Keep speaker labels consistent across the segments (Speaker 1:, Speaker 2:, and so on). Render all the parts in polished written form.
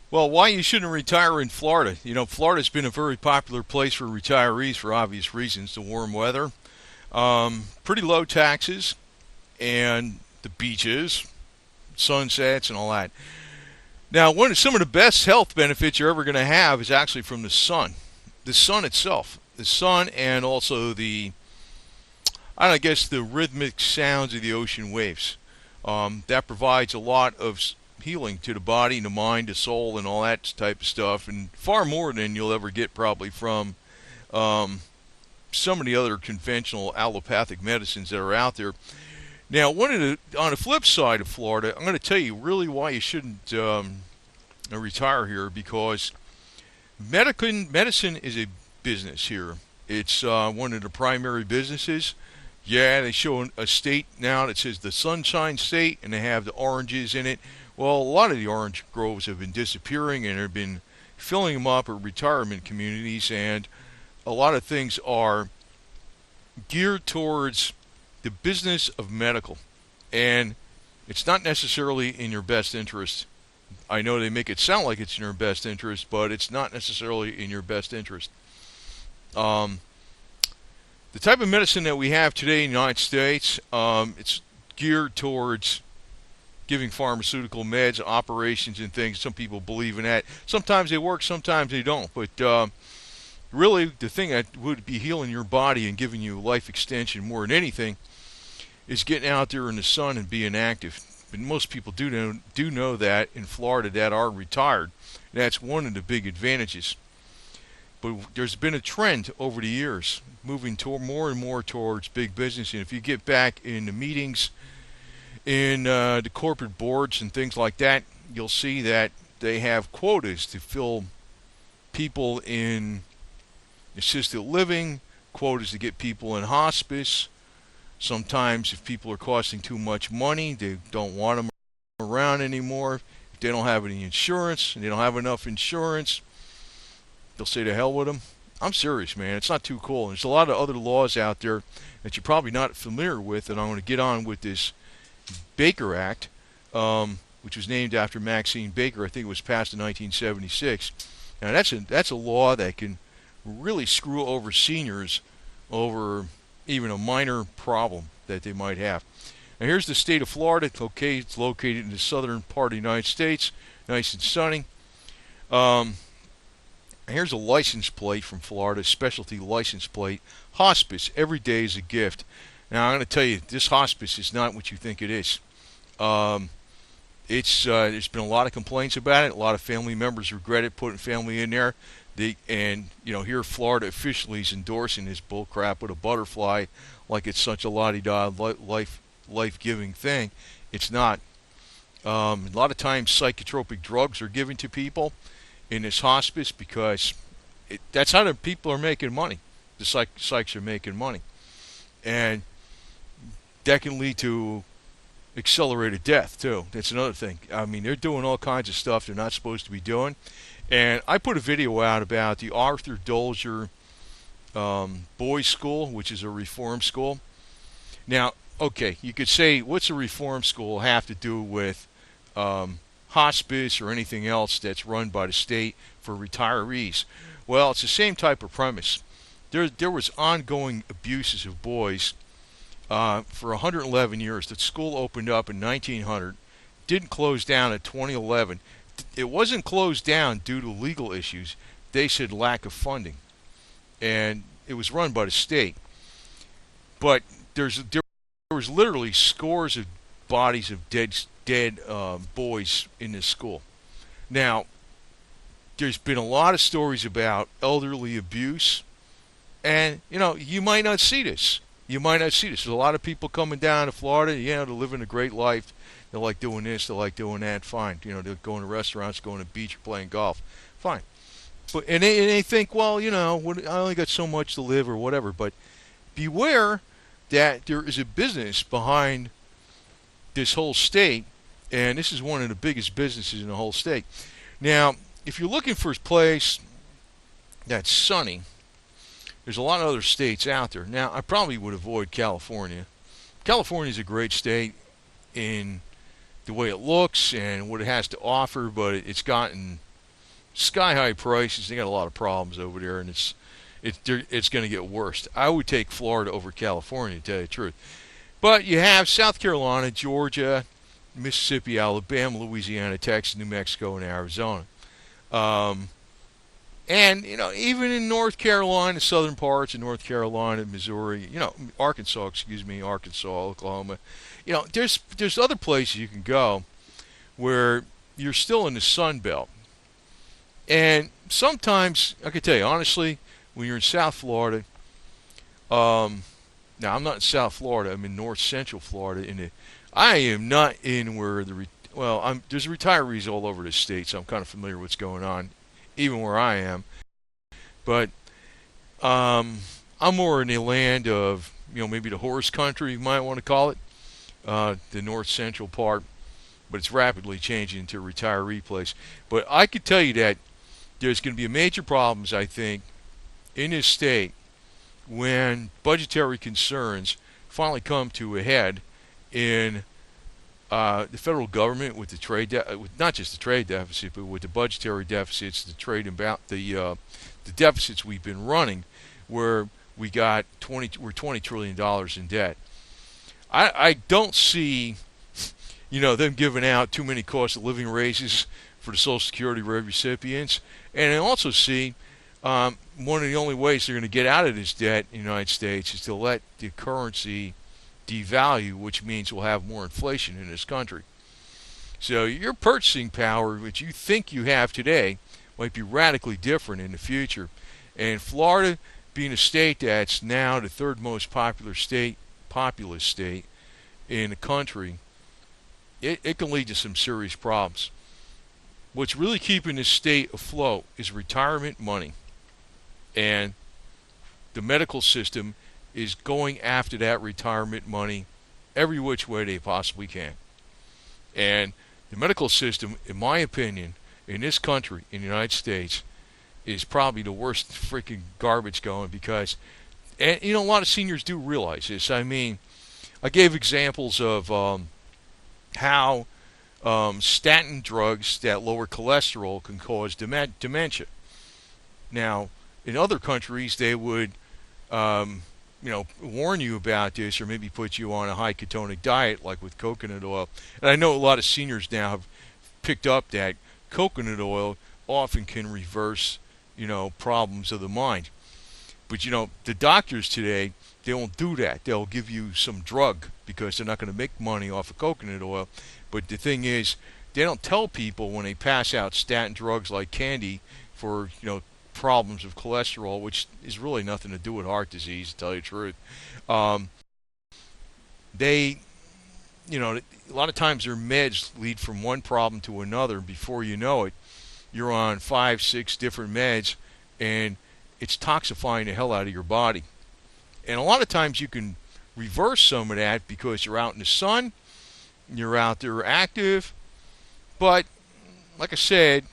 Speaker 1: Well, why you shouldn't retire in Florida? You know, Florida's been a very popular place for retirees for obvious reasons. The warm weather, pretty low taxes, and the beaches, sunsets, and all that. Now, some of the best health benefits you're ever going to have is actually from the sun. The sun itself. The sun and also I guess, the rhythmic sounds of the ocean waves. That provides a lot of healing to the body, the mind, the soul, and all that type of stuff, and far more than you'll ever get probably from um, some of the other conventional allopathic medicines that are out there. Now, on the flip side of Florida, I'm going to tell you really why you shouldn't retire here, because medicine is a business here. It's one of the primary businesses. Yeah, they show a state now that says the Sunshine State, and they have the oranges in it. Well, a lot of the orange groves have been disappearing, and they've been filling them up at retirement communities, and a lot of things are geared towards the business of medical, and it's not necessarily in your best interest. I know they make it sound like it's in your best interest, but it's not necessarily in your best interest. Um, the type of medicine that we have today in the United States, it's geared towards giving pharmaceutical meds, operations, and things. Some people believe in that. Sometimes they work, sometimes they don't. But really, the thing that would be healing your body and giving you life extension more than anything is getting out there in the sun and being active. But most people do know that in Florida that are retired. That's one of the big advantages. But there's been a trend over the years moving more and more towards big business. And if you get back in the meetings, in the corporate boards and things like that, you'll see that they have quotas to fill people in assisted living, quotas to get people in hospice. Sometimes if people are costing too much money, they don't want them around anymore. If they don't have any insurance and they don't have enough insurance, they'll say to hell with them. I'm serious, man. It's not too cool. There's a lot of other laws out there that you're probably not familiar with, and I'm going to get on with this Baker Act, which was named after Maxine Baker. I think it was passed in 1976. Now that's a law that can really screw over seniors over even a minor problem that they might have. Now here's the state of Florida. Okay, it's located in the southern part of the United States, nice and sunny. Here's a license plate from Florida, specialty license plate. Hospice, every day is a gift. Now I'm going to tell you, this hospice is not what you think it is. Um, there's been a lot of complaints about it. A lot of family members regret it, putting family in there. Here Florida officially is endorsing this bullcrap with a butterfly, like it's such a la-di-da life-giving thing. It's not. A lot of times psychotropic drugs are given to people in this hospice because that's how the people are making money. The psychs are making money, and that can lead to accelerated death too. That's another thing. I mean, they're doing all kinds of stuff they're not supposed to be doing. And I put a video out about the Arthur Dolger Boys School, which is a reform school. Now, okay, you could say, what's a reform school have to do with hospice or anything else that's run by the state for retirees? Well, it's the same type of premise. There was ongoing abuses of boys for 111 years. The school opened up in 1900, didn't close down in 2011. It wasn't closed down due to legal issues. They said lack of funding, and it was run by the state. But there was literally scores of bodies of dead boys in this school. Now, there's been a lot of stories about elderly abuse, and you might not see this. You might not see this. There's a lot of people coming down to Florida, they're living a great life. They like doing this, they like doing that. Fine. They're going to restaurants, going to the beach, or playing golf. Fine. And they think, well, I only got so much to live or whatever. But beware that there is a business behind this whole state, and this is one of the biggest businesses in the whole state. Now, if you're looking for a place that's sunny, there's a lot of other states out there. Now, I probably would avoid California. California is a great state in the way it looks and what it has to offer, but it's gotten sky high prices. They got a lot of problems over there, and it's going to get worse. I would take Florida over California, to tell you the truth. But you have South Carolina, Georgia, Mississippi, Alabama, Louisiana, Texas, New Mexico, and Arizona. Um, and even in North Carolina, southern parts of North Carolina, Missouri, Arkansas, Arkansas, Oklahoma, there's other places you can go where you're still in the Sun Belt. And sometimes, I can tell you honestly, when you're in South Florida, now I'm not in South Florida. I'm in North Central Florida. I am not in where there's retirees all over the state, so I'm kind of familiar with what's going on, even where I am. But I'm more in the land of maybe the horse country, you might want to call it, the North Central part. But it's rapidly changing into a retiree place. But I could tell you that there's going to be a major problems, I think, in this state when budgetary concerns finally come to a head in the federal government with the with not just the trade deficit, but with the budgetary deficits, the the deficits we've been running, where we're $20 trillion in debt. I don't see them giving out too many cost of living raises for the Social Security recipients. And I also see one of the only ways they're going to get out of this debt in the United States is to let the currency devalue, which means we'll have more inflation in this country. So your purchasing power, which you think you have today, might be radically different in the future. And Florida, being a state that's now the third most populous state in the country, it can lead to some serious problems. What's really keeping this state afloat is retirement money. And the medical system is going after that retirement money every which way they possibly can. And the medical system, in my opinion, in this country, in the United States, is probably the worst freaking garbage going because, and a lot of seniors do realize this. I mean, I gave examples of how statin drugs that lower cholesterol can cause dementia. Now, in other countries, they would, warn you about this or maybe put you on a high ketonic diet, like with coconut oil. And I know a lot of seniors now have picked up that coconut oil often can reverse, problems of the mind. But, the doctors today, they won't do that. They'll give you some drug because they're not going to make money off of coconut oil. But the thing is, they don't tell people when they pass out statin drugs like candy for, problems of cholesterol, which is really nothing to do with heart disease, to tell you the truth. They, a lot of times their meds lead from one problem to another. Before you know it, you're on 5, 6 different meds, and it's toxifying the hell out of your body. And a lot of times you can reverse some of that because you're out in the sun, you're out there active. But like I said,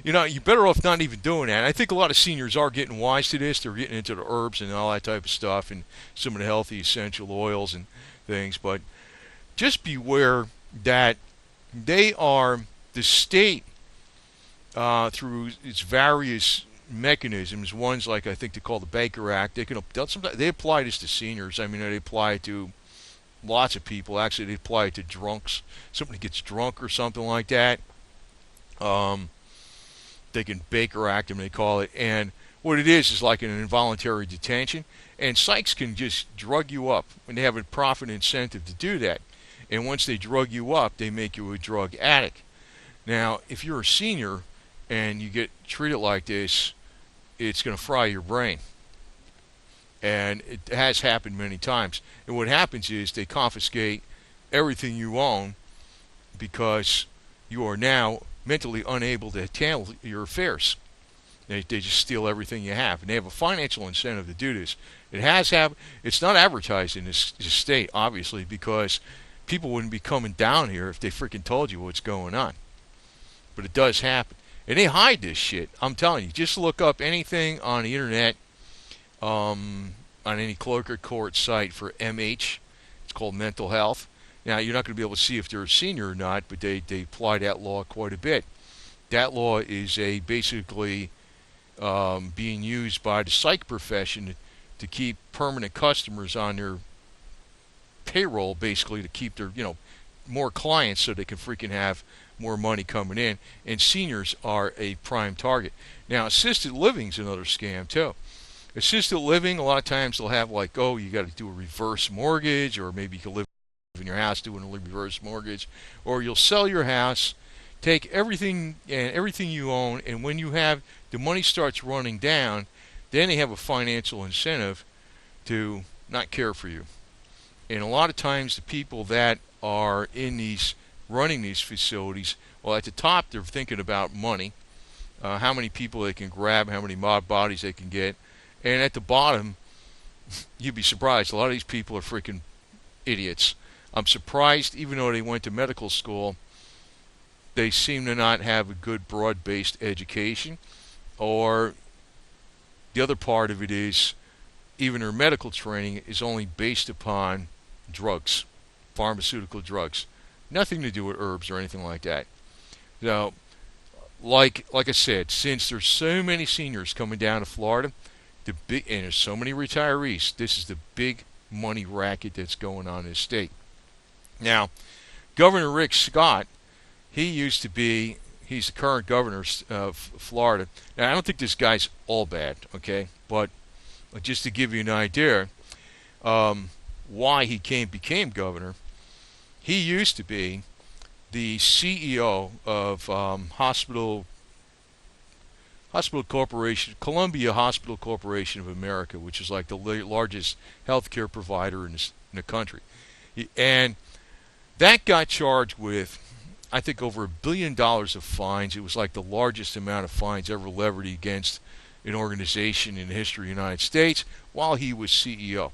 Speaker 1: you're better off not even doing that. And I think a lot of seniors are getting wise to this. They're getting into the herbs and all that type of stuff and some of the healthy essential oils and things. But just beware that they are the state through its various mechanisms. One's like I think they call the Baker Act. They apply this to seniors. I mean, they apply it to lots of people. Actually, they apply it to drunks. Somebody gets drunk or something like that. They can Baker Act them, they call it. And what it is like an involuntary detention. And psychs can just drug you up, and they have a profit incentive to do that. And once they drug you up, they make you a drug addict. Now, if you're a senior and you get treated like this, it's going to fry your brain. And it has happened many times. And what happens is they confiscate everything you own because you are now mentally unable to handle your affairs. They just steal everything you have. And they have a financial incentive to do this. It has happened. It's not advertised in this state, obviously, because people wouldn't be coming down here if they freaking told you what's going on. But it does happen. And they hide this shit. I'm telling you, just look up anything on the internet, on any clerk or court site for MH. It's called mental health. Now, you're not going to be able to see if they're a senior or not, but they apply that law quite a bit. That law is a basically being used by the psych profession to keep permanent customers on their payroll, basically to keep their more clients so they can freaking have more money coming in. And seniors are a prime target. Now, assisted living's another scam too. Assisted living, a lot of times they'll have like, oh, you got to do a reverse mortgage, or maybe you can live in your house doing a reverse mortgage, or you'll sell your house, take everything you own, and when you have the money starts running down, then they have a financial incentive to not care for you. And a lot of times the people that are in these running these facilities, well, at the top they're thinking about money, how many people they can grab, how many mob bodies they can get, and at the bottom, you'd be surprised. A lot of these people are freaking idiots. I'm surprised, even though they went to medical school, they seem to not have a good broad-based education. Or the other part of it is, even their medical training is only based upon drugs, pharmaceutical drugs. Nothing to do with herbs or anything like that. Now, like I said, since there's so many seniors coming down to Florida, and there's so many retirees, this is the big money racket that's going on in the state. Now, Governor Rick Scott, he's the current governor of Florida. Now, I don't think this guy's all bad, okay? But just to give you an idea why he became governor, he used to be the CEO of Hospital Corporation, Columbia Hospital Corporation of America, which is like the largest healthcare provider in the country. And that got charged with, I think, over $1 billion of fines. It was like the largest amount of fines ever levied against an organization in the history of the United States while he was CEO.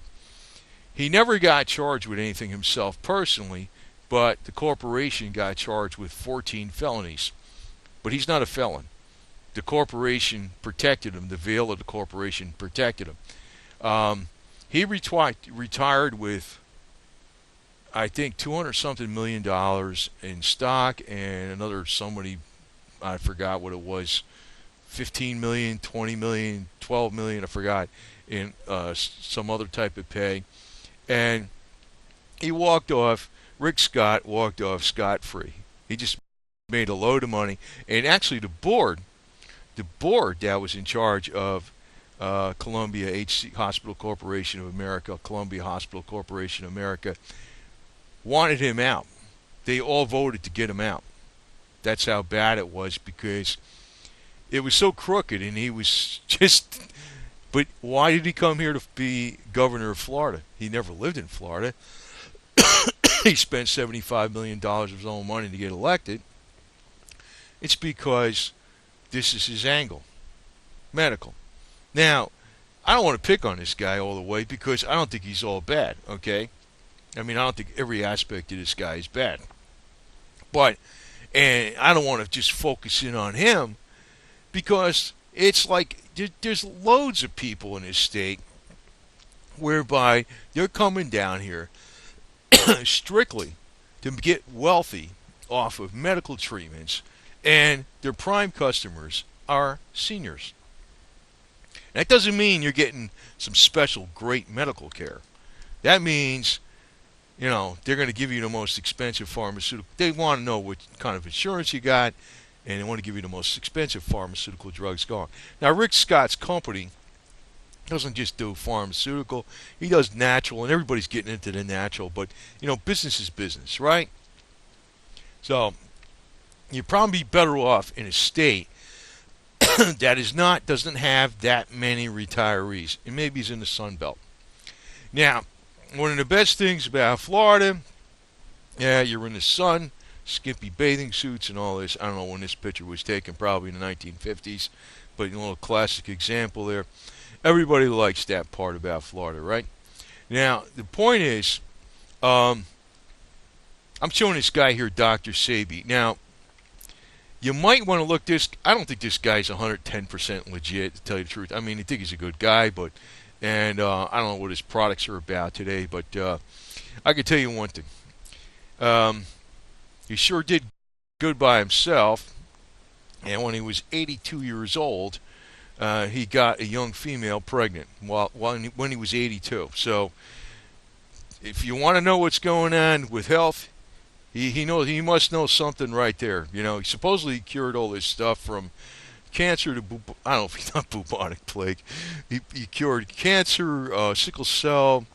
Speaker 1: He never got charged with anything himself personally, but the corporation got charged with 14 felonies. But he's not a felon. The corporation protected him. The veil of the corporation protected him. He retired with, I think, $200-something million in stock, and another somebody, I forgot what it was, 15 million, 20 million, 12 million, I forgot, in some other type of pay. And he walked off, Rick Scott walked off scot-free. He just made a load of money. And actually the board that was in charge of Columbia Hospital Corporation of America, Columbia Hospital Corporation of America, wanted him out. They all voted to get him out. That's how bad it was, because it was so crooked, and he was just... But why did he come here to be governor of Florida? He never lived in Florida. He spent $75 million of his own money to get elected. It's because this is his angle. Medical. Now, I don't want to pick on this guy all the way, because I don't think he's all bad, okay? I mean, I don't think every aspect of this guy is bad. But, and I don't want to just focus in on him, because it's like there's loads of people in this state whereby they're coming down here strictly to get wealthy off of medical treatments, and their prime customers are seniors. That doesn't mean you're getting some special great medical care. That means, they're going to give you the most expensive pharmaceutical. They want to know what kind of insurance you got, and they want to give you the most expensive pharmaceutical drugs going. Now, Rick Scott's company doesn't just do pharmaceutical. He does natural, and everybody's getting into the natural. But, business is business, right? So, you'd probably be better off in a state that doesn't have that many retirees. And maybe he's in the Sun Belt. Now, one of the best things about Florida, you're in the sun, skimpy bathing suits and all this. I don't know when this picture was taken, probably in the 1950s, but a little classic example there. Everybody likes that part about Florida, right? Now, the point is, I'm showing this guy here, Dr. Sabi. Now, you might want to look this. I don't think this guy's 110% legit, to tell you the truth. I mean, I think he's a good guy, but I don't know what his products are about today, but I can tell you one thing. He sure did good by himself. And when he was 82 years old, he got a young female pregnant when he was 82. So if you want to know what's going on with health, he must know something right there. He supposedly cured all this stuff from cancer to I don't know if he's not bubonic plague. He cured cancer, sickle cell,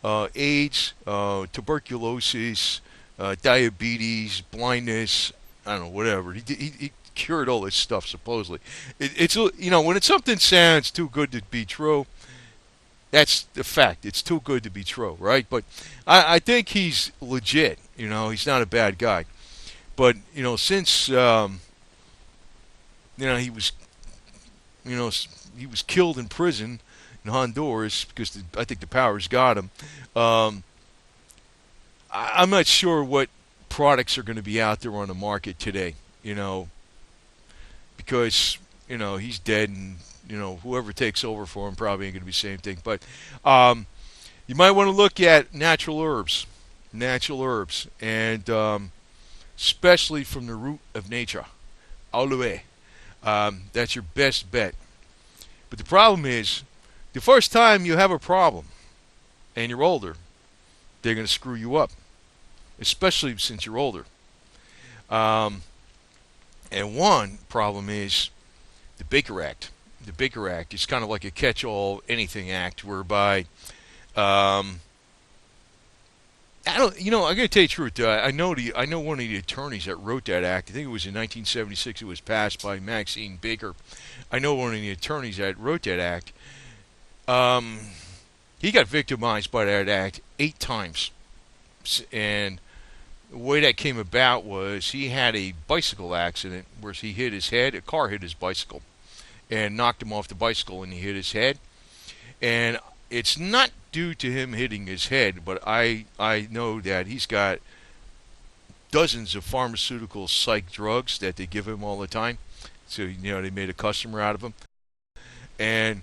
Speaker 1: AIDS, tuberculosis, diabetes, blindness. I don't know, whatever. He cured all this stuff supposedly. It's when it's something sounds too good to be true, that's the fact. It's too good to be true, right? But I think he's legit. He's not a bad guy. But since he was he was killed in prison in Honduras because I think the powers got him. I'm not sure what products are going to be out there on the market today. Because he's dead, and whoever takes over for him probably ain't going to be the same thing. But you might want to look at natural herbs, and especially from the root of nature, aloe. That's your best bet. But the problem is, the first time you have a problem, and you're older, they're going to screw you up, especially since you're older. And one problem is the Baker Act. The Baker Act is kind of like a catch-all anything act, whereby I don't. I got to tell you the truth. I know one of the attorneys that wrote that act. I think it was in 1976. It was passed by Maxine Baker. I know one of the attorneys that wrote that act. He got victimized by that act 8 times, and the way that came about was he had a bicycle accident where he hit his head. A car hit his bicycle and knocked him off the bicycle, and he hit his head. And it's not due to him hitting his head, but I know that he's got dozens of pharmaceutical psych drugs that they give him all the time. So, they made a customer out of him. And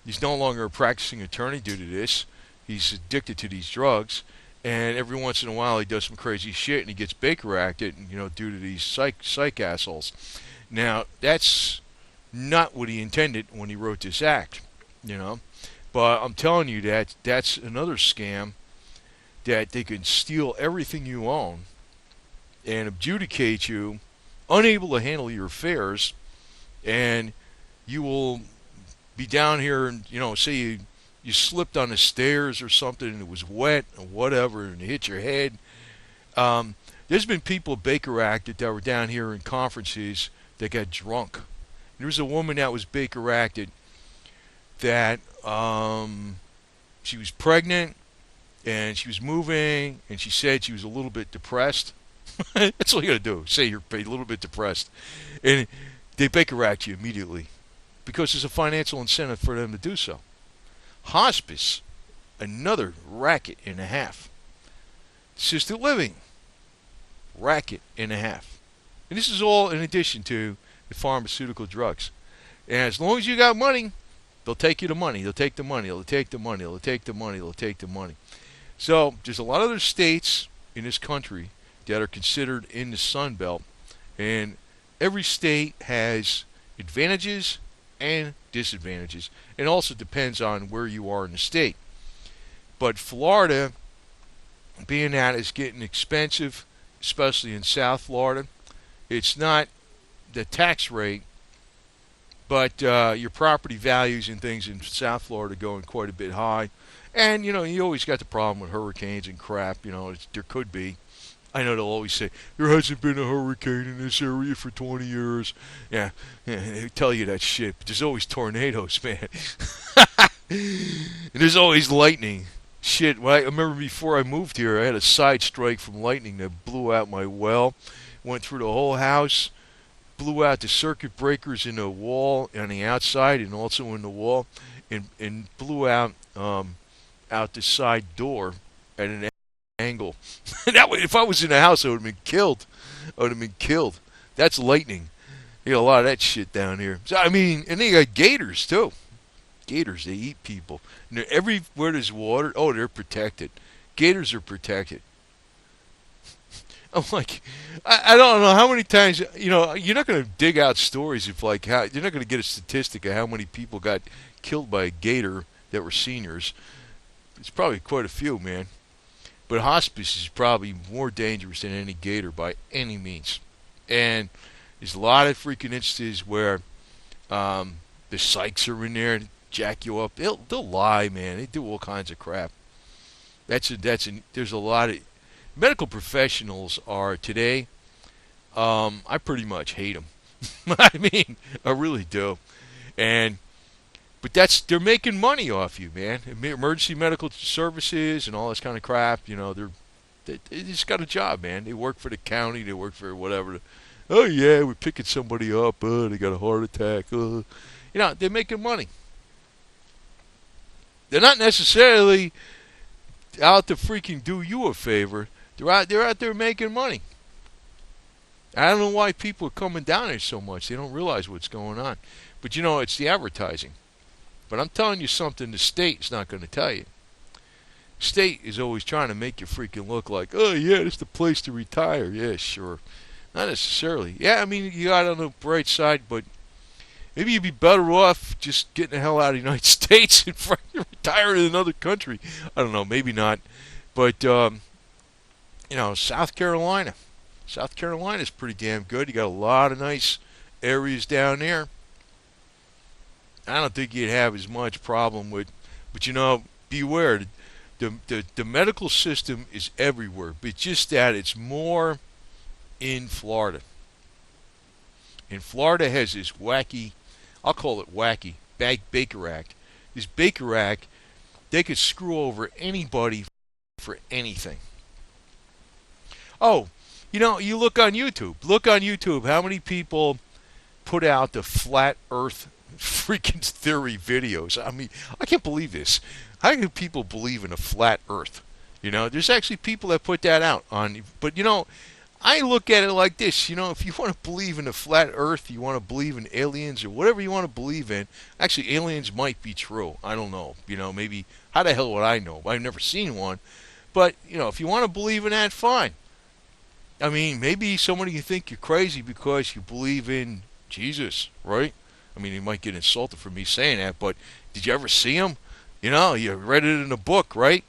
Speaker 1: he's no longer a practicing attorney due to this. He's addicted to these drugs. And every once in a while he does some crazy shit and he gets Baker Acted, due to these psych assholes. Now, that's not what he intended when he wrote this act, But I'm telling you that that's another scam, that they can steal everything you own and adjudicate you, unable to handle your affairs, and you will be down here and, say you slipped on the stairs or something and it was wet or whatever and you hit your head. There's been people Baker Acted that were down here in conferences that got drunk. There was a woman that was Baker Acted that she was pregnant and she was moving and she said she was a little bit depressed. That's all you got to do. Say you're a little bit depressed. And they Baker Act you immediately because there's a financial incentive for them to do so. Hospice, another racket and a half. Assisted living, racket and a half. And this is all in addition to the pharmaceutical drugs. And as long as you got money, they'll take you the money. They'll take the money. They'll take the money. They'll take the money. They'll take the money. So there's a lot of other states in this country that are considered in the Sun Belt. And every state has advantages and disadvantages. It also depends on where you are in the state. But Florida, being that it's getting expensive, especially in South Florida, it's not the tax rate, but your property values and things in South Florida going quite a bit high. And, you always got the problem with hurricanes and crap. There could be. I know they'll always say, there hasn't been a hurricane in this area for 20 years. Yeah, they tell you that shit. But there's always tornadoes, man. And there's always lightning. Shit, I remember before I moved here, I had a side strike from lightning that blew out my well. Went through the whole house. Blew out the circuit breakers in the wall on the outside and also in the wall. And blew out the side door at an angle. That way, if I was in the house, I would have been killed. That's lightning. You got a lot of that shit down here. So and they got gators too. Gators, they eat people. And everywhere there's water, they're protected. Gators are protected. I'm like, I don't know how many times, you're not going to dig out stories of like how, you're not going to get a statistic of how many people got killed by a gator that were seniors. It's probably quite a few, man. But hospice is probably more dangerous than any gator by any means. And there's a lot of freaking instances where the psychs are in there to jack you up. They'll lie, man. They do all kinds of crap. There's a lot of medical professionals are today. I pretty much hate them. I mean, I really do. And but they're making money off you, man. Emergency medical services and all this kind of crap. They just got a job, man. They work for the county. They work for whatever. Oh yeah, we're picking somebody up. They got a heart attack. They're making money. They're not necessarily out to freaking do you a favor. They're out there making money. I don't know why people are coming down there so much. They don't realize what's going on. But it's the advertising. But I'm telling you something the state's not going to tell you. State is always trying to make you freaking look like, oh yeah, it's the place to retire. Yeah, sure. Not necessarily. Yeah, I mean, you got on the bright side, but maybe you'd be better off just getting the hell out of the United States and retiring in another country. I don't know, maybe not. But, South Carolina. South Carolina's pretty damn good. You got a lot of nice areas down there. I don't think you'd have as much problem with, but beware. The medical system is everywhere, but just that it's more in Florida. And Florida has this wacky, I'll call it wacky, Baker Act. This Baker Act, they could screw over anybody for anything. Oh, you look on YouTube. Look on YouTube how many people put out the flat earth freaking theory videos. I mean, I can't believe this. How can people believe in a flat earth? There's actually people that put that out on. But, I look at it like this. If you want to believe in a flat earth, you want to believe in aliens or whatever you want to believe in. Actually, aliens might be true. I don't know. Maybe, how the hell would I know? I've never seen one. But, if you want to believe in that, fine. I mean, maybe somebody can think you're crazy because you believe in Jesus, right? I mean, you might get insulted for me saying that, but did you ever see him? You read it in a book, right?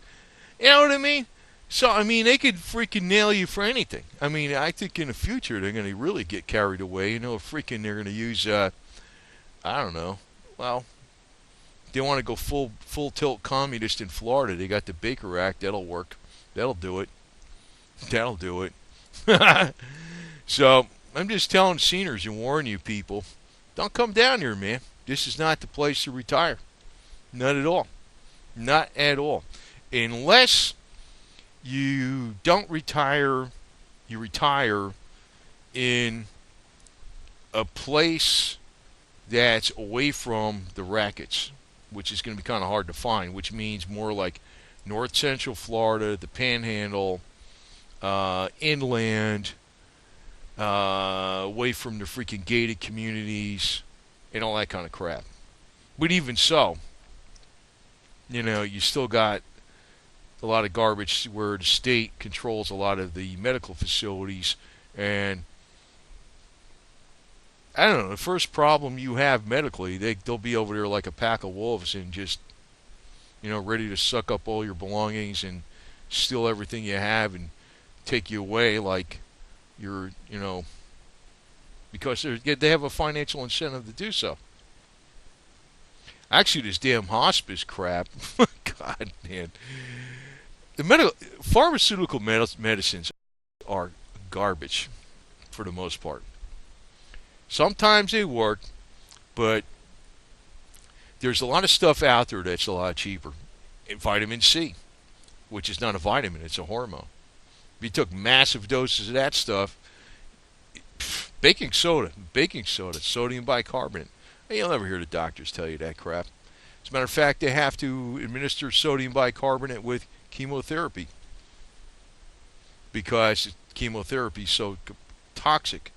Speaker 1: You know what I mean? So, I mean, they could freaking nail you for anything. I mean, I think in the future they're going to really get carried away. They're going to use, I don't know. Well, they want to go full tilt communist in Florida. They got the Baker Act. That'll work. That'll do it. That'll do it. So, I'm just telling seniors and warning you people, don't come down here, man. This is not the place to retire. Not at all. Not at all. Unless you don't retire, you retire in a place that's away from the rackets, which is going to be kind of hard to find, which means more like north central Florida, the Panhandle, inland, away from the freaking gated communities, and all that kind of crap. But even so, you still got a lot of garbage where the state controls a lot of the medical facilities. And I don't know, the first problem you have medically, they'll be over there like a pack of wolves and just, ready to suck up all your belongings and steal everything you have and take you away like you're, because they have a financial incentive to do so. Actually, this damn hospice crap, God, man. The pharmaceutical medicines are garbage for the most part. Sometimes they work, but there's a lot of stuff out there that's a lot cheaper. And vitamin C, which is not a vitamin, it's a hormone. If you took massive doses of that stuff, baking soda, sodium bicarbonate. You'll never hear the doctors tell you that crap. As a matter of fact, they have to administer sodium bicarbonate with chemotherapy because chemotherapy is so toxic.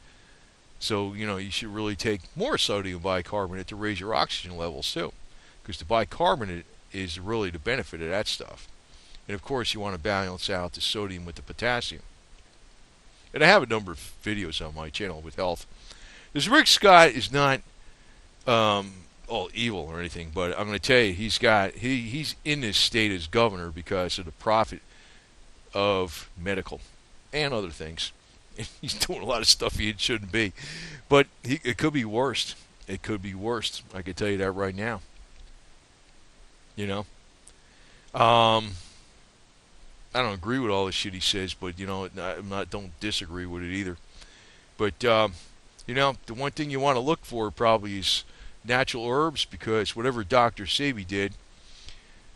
Speaker 1: So, you should really take more sodium bicarbonate to raise your oxygen levels too, because the bicarbonate is really the benefit of that stuff. And of course, you want to balance out the sodium with the potassium. And I have a number of videos on my channel with health. This Rick Scott is not all evil or anything, but I'm going to tell you, he's in this state as governor because of the profit of medical and other things. He's doing a lot of stuff he shouldn't be, but it could be worse. It could be worse. I can tell you that right now. You know, I don't agree with all the shit he says, but don't disagree with it either. But the one thing you want to look for probably is natural herbs, because whatever Dr. Sebi did,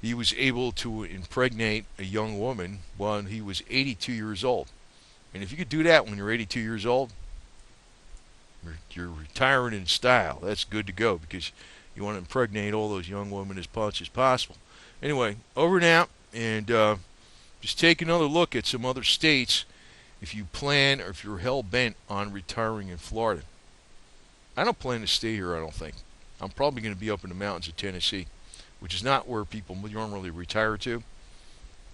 Speaker 1: he was able to impregnate a young woman when he was 82 years old. And if you could do that when you're 82 years old, you're retiring in style. That's good to go, because you want to impregnate all those young women as much as possible. Anyway, over and out, and just take another look at some other states if you plan, or if you're hell-bent on retiring in Florida. I don't plan to stay here, I don't think. I'm probably going to be up in the mountains of Tennessee, which is not where people normally retire to.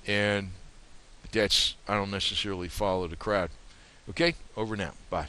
Speaker 1: And I don't necessarily follow the crowd. Okay, over now. Bye.